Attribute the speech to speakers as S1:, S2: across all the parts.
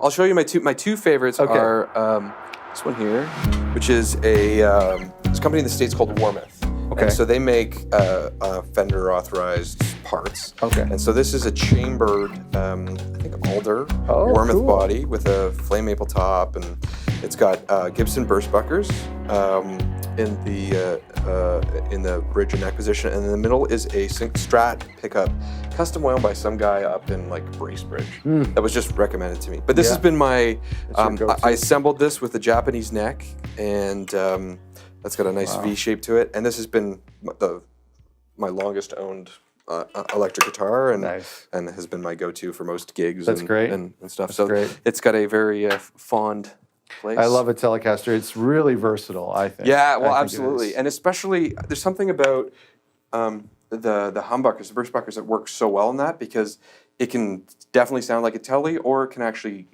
S1: I'll show you my two favorites are this one here, which is it's a company in the States called Warmouth.
S2: Okay.
S1: And so they make Fender authorized parts.
S2: Okay.
S1: And so this is a chambered, I think alder Warmouth body with a flame maple top, and it's got Gibson burst buckers in the bridge and neck position, and in the middle is a Strat pickup, custom wound by some guy up in like Bracebridge. That was just recommended to me. But this has been my, I assembled this with a Japanese neck, and that's got a nice V shape to it. And this has been my longest owned electric guitar, and has been my go-to for most gigs. And stuff. It's got a very fond place.
S2: I love a Telecaster. It's really versatile, I think.
S1: Yeah, well, absolutely. And especially, there's something about the humbuckers, the burst buckers that work so well in that, because it can definitely sound like a Tele, or it can actually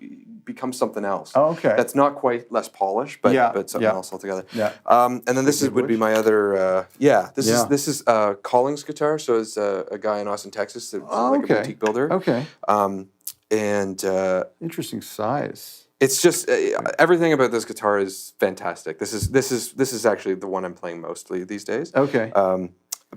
S1: become something else.
S2: Oh, okay.
S1: That's not quite less polished, but something else altogether.
S2: Yeah.
S1: And then this would be my other. This is Collings guitar. So it's a guy in Austin, Texas, that's like a boutique builder.
S2: Okay.
S1: And
S2: interesting size.
S1: it's just everything about this guitar is fantastic. This is actually the one I'm playing mostly these days.
S2: Okay.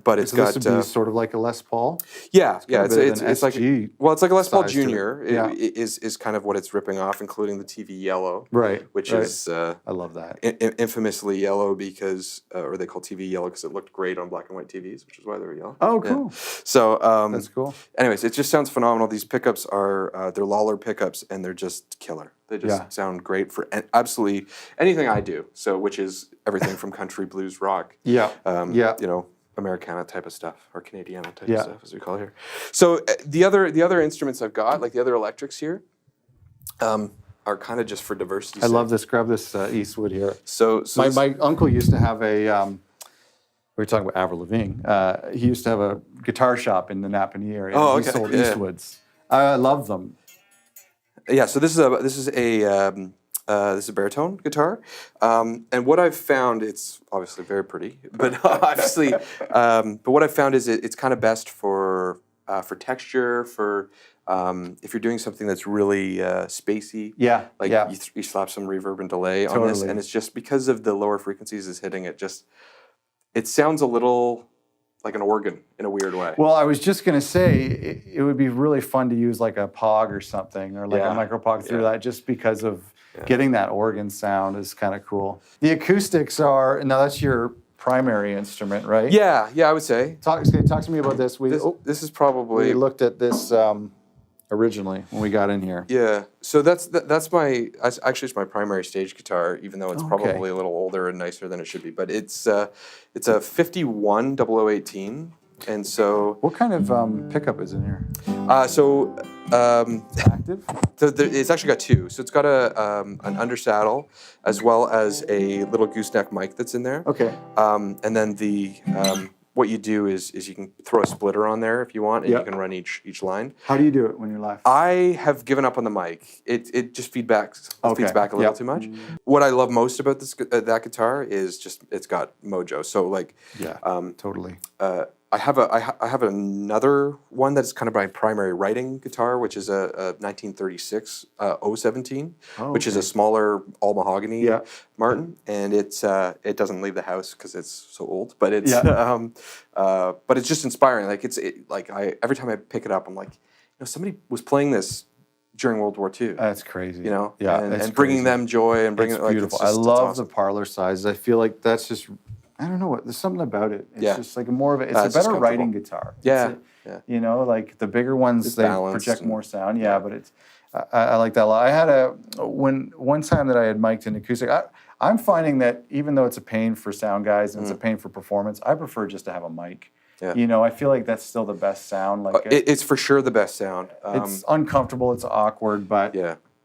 S1: But it's got
S2: this would be sort of like a Les Paul.
S1: Yeah, it's like it's like a Les Paul Junior. Is kind of what it's ripping off, including the TV yellow,
S2: right?
S1: Which is
S2: I love that
S1: infamously yellow because, or they call TV yellow because it looked great on black and white TVs, which is why they were yellow.
S2: Oh, cool.
S1: Yeah. So
S2: that's cool.
S1: Anyways, it just sounds phenomenal. These pickups are they're Lawler pickups, and they're just killer. They just sound great for absolutely anything I do. So, which is everything from country, blues, rock.
S2: Yeah.
S1: You know, Americana type of stuff, or Canadiana type of stuff, as we call it here. So the other instruments I've got, like the other electrics here, are kind of just for diversity.
S2: I love this. Grab this Eastwood here.
S1: So
S2: my uncle used to have a. We were talking about Avril Lavigne. He used to have a guitar shop in the Napanee area.
S1: Oh, okay.
S2: He sold Eastwoods. I love them.
S1: Yeah. So this is a baritone guitar, and what I've found, it's obviously very pretty, but obviously, but what I've found is it's kind of best for texture, for if you're doing something that's really spacey.
S2: Yeah.
S1: Like you slap some reverb and delay on this, and it's just because of the lower frequencies is hitting it. It sounds a little like an organ in a weird way.
S2: Well, I was just going to say it would be really fun to use like a Pog or something, or like a micro Pog through that, just because of getting that organ sound is kind of cool. The acoustics are, now that's your primary instrument, right?
S1: Yeah, I would say.
S2: Talk to me about this.
S1: This is probably...
S2: We looked at this originally when we got in here.
S1: Yeah, so that's it's my primary stage guitar, even though it's probably a little older and nicer than it should be. But it's a 51 0018, and so...
S2: What kind of pickup is in here?
S1: Active? It's actually got two. So it's got an undersaddle as well as a little gooseneck mic that's in there.
S2: Okay.
S1: And then what you do is you can throw a splitter on there if you want, and you can run each line.
S2: How do you do it when you're live?
S1: I have given up on the mic. It just feeds back a little too much. What I love most about that guitar is just it's got mojo. So like
S2: totally.
S1: I have another one that's kind of my primary writing guitar, which is a 1936 017, which is a smaller all mahogany Martin, and it doesn't leave the house because it's so old. But it's but it's just inspiring. Like every time I pick it up, I'm like, somebody was playing this during World War II.
S2: That's crazy.
S1: And bringing them joy and bringing
S2: it's beautiful. I love the parlor sizes. I feel like that's just. I don't know what. There's something about it. It's just like more of a. It's a better writing guitar.
S1: Yeah.
S2: Like the bigger ones, they project more sound. Yeah, but it's. I like that a lot. I had one time that I had mic'd an acoustic. I'm finding that even though it's a pain for sound guys and it's a pain for performance, I prefer just to have a mic. Yeah. I feel like that's still the best sound. Like
S1: it's for sure the best sound.
S2: It's uncomfortable. It's awkward, but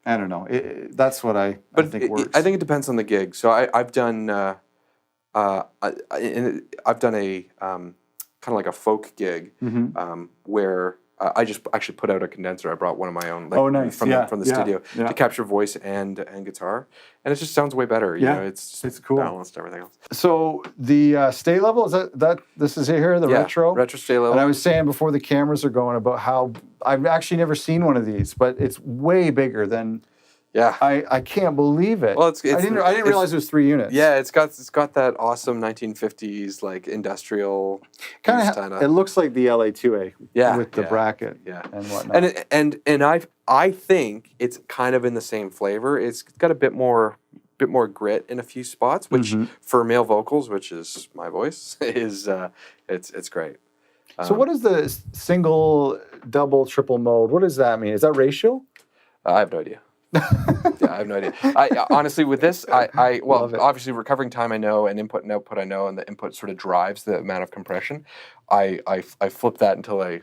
S2: I don't know. That's what I think works.
S1: I think it depends on the gig. So I've done. I've done a kind of like a folk gig where I just actually put out a condenser. I brought one of my own,
S2: nice.
S1: from the studio to capture voice and guitar, and it just sounds way better. It's
S2: cool,
S1: balanced, everything else.
S2: So the stay level is that this is here the retro
S1: stay level.
S2: And I was saying before the cameras are going about how I've actually never seen one of these, but it's way bigger than
S1: Yeah.
S2: I can't believe it.
S1: Well,
S2: I didn't realize it was 3 units.
S1: Yeah, it's got that awesome 1950s like industrial
S2: kind of. It looks like the LA2A. With the bracket. And whatnot.
S1: And I think it's kind of in the same flavor. It's got a bit more grit in a few spots, which for male vocals, which is my voice, is it's great.
S2: So what is the single, double, triple mode? What does that mean? Is that ratio?
S1: I have no idea. I have no idea. I honestly, with this, obviously recovering time I know, and input and output I know, and the input sort of drives the amount of compression. I flip that until it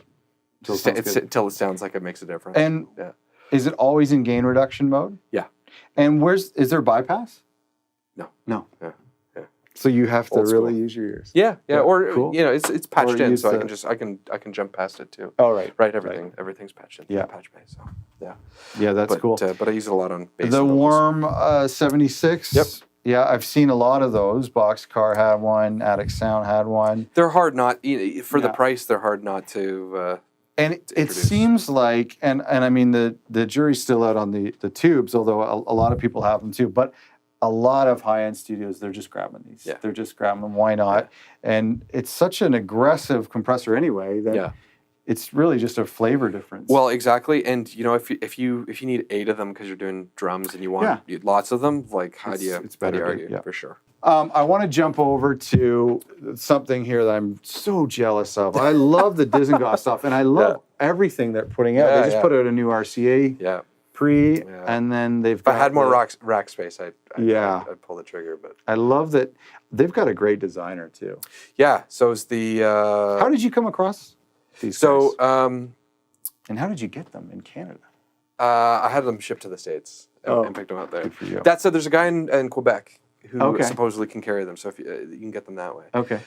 S1: sounds like it makes a difference.
S2: And is it always in gain reduction mode?
S1: Yeah.
S2: And is there bypass?
S1: No.
S2: Yeah. So you have to really use your ears.
S1: Yeah. Or cool. It's patched in, so I can jump past it too.
S2: Oh right.
S1: Everything's patched in.
S2: Yeah.
S1: Patch bay. So
S2: that's cool.
S1: But I use it a lot on bass.
S2: The Worm 76. Yep. Yeah, I've seen a lot of those. Boxcar had one. Attic Sound had one.
S1: They're hard not for the price. They're hard not to.
S2: And it seems like, and I mean the jury's still out on the tubes, although a lot of people have them too. But a lot of high-end studios, they're just grabbing these. Yeah. They're just grabbing them. Why not? Yeah. And it's such an aggressive compressor anyway that it's really just a flavor difference.
S1: Well, exactly. And if you need 8 of them because you're doing drums and you want lots of them, like how do you argue? For sure.
S2: I want to jump over to something here that I'm so jealous of. I love the Dizengoff stuff, and I love everything they're putting out. They just put out a new RCA pre, and then they've got...
S1: If I had more rack space, I'd pull the trigger. But
S2: I love that they've got a great designer, too.
S1: Yeah, so is the...
S2: How did you come across these guys? And how did you get them in Canada?
S1: I had them shipped to the States and picked them up there.
S2: Good for you.
S1: That said, there's a guy in Quebec who supposedly can carry them, so if you can get them that way.
S2: Okay.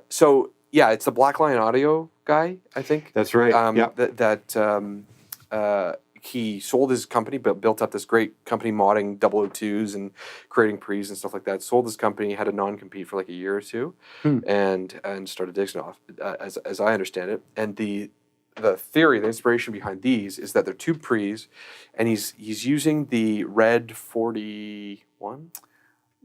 S1: So it's the Black Lion Audio guy, I think.
S2: That's right.
S1: He sold his company, built up this great company modding 002s and creating pre's and stuff like that. Sold his company, had a non-compete for like a year or two, and started Dizengoff, as I understand it. And the theory, the inspiration behind these is that they're 2 pre's, and he's using the Red 41.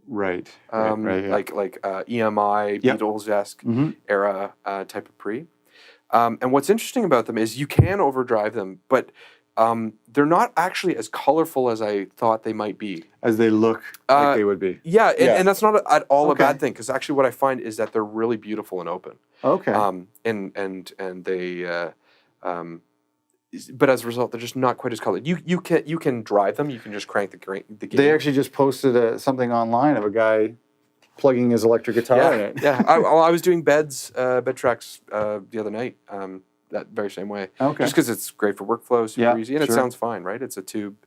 S2: Right.
S1: Like EMI, Beatles-esque era type of pre. And what's interesting about them is you can overdrive them, but they're not actually as colorful as I thought they might be.
S2: As they look like they would be.
S1: Yeah, and that's not at all a bad thing, because actually what I find is that they're really beautiful and open.
S2: Okay.
S1: And they... but as a result, they're just not quite as colored. You can drive them. You can just crank the gain.
S2: They actually just posted something online of a guy plugging his electric guitar in it.
S1: I was doing bed tracks the other night that very same way. Okay. Just because it's great for workflow, super easy, and it sounds fine, right? It's a tube,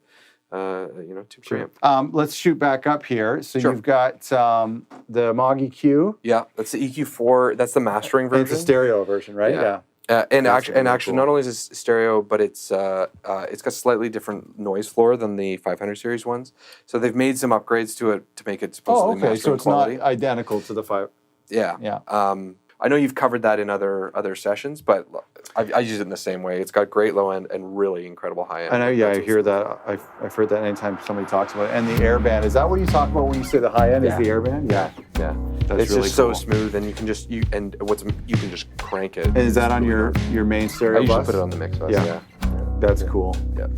S1: tube preamp.
S2: Let's shoot back up here. So you've got the Moog EQ.
S1: Yeah, that's the EQ4. That's the mastering version.
S2: And it's a stereo version, right?
S1: And actually, not only is it stereo, but it's got slightly different noise floor than the 500 series ones. So they've made some upgrades to it to make it supposedly mastering
S2: so it's
S1: quality.
S2: Not identical to the 5.
S1: Yeah. I know you've covered that in other sessions, but I use it in the same way. It's got great low end and really incredible high end.
S2: I know. I hear that. I've heard that anytime somebody talks about it. And the airband, is that what you talk about when you say the high end? Is the airband?
S1: Yeah.
S2: That's
S1: it's
S2: really
S1: just
S2: cool.
S1: so smooth, and you can just you can just crank it.
S2: And is that on your main stereo
S1: I usually
S2: bus?
S1: put it on the mix bus.
S2: Yeah. That's cool.
S1: Yeah.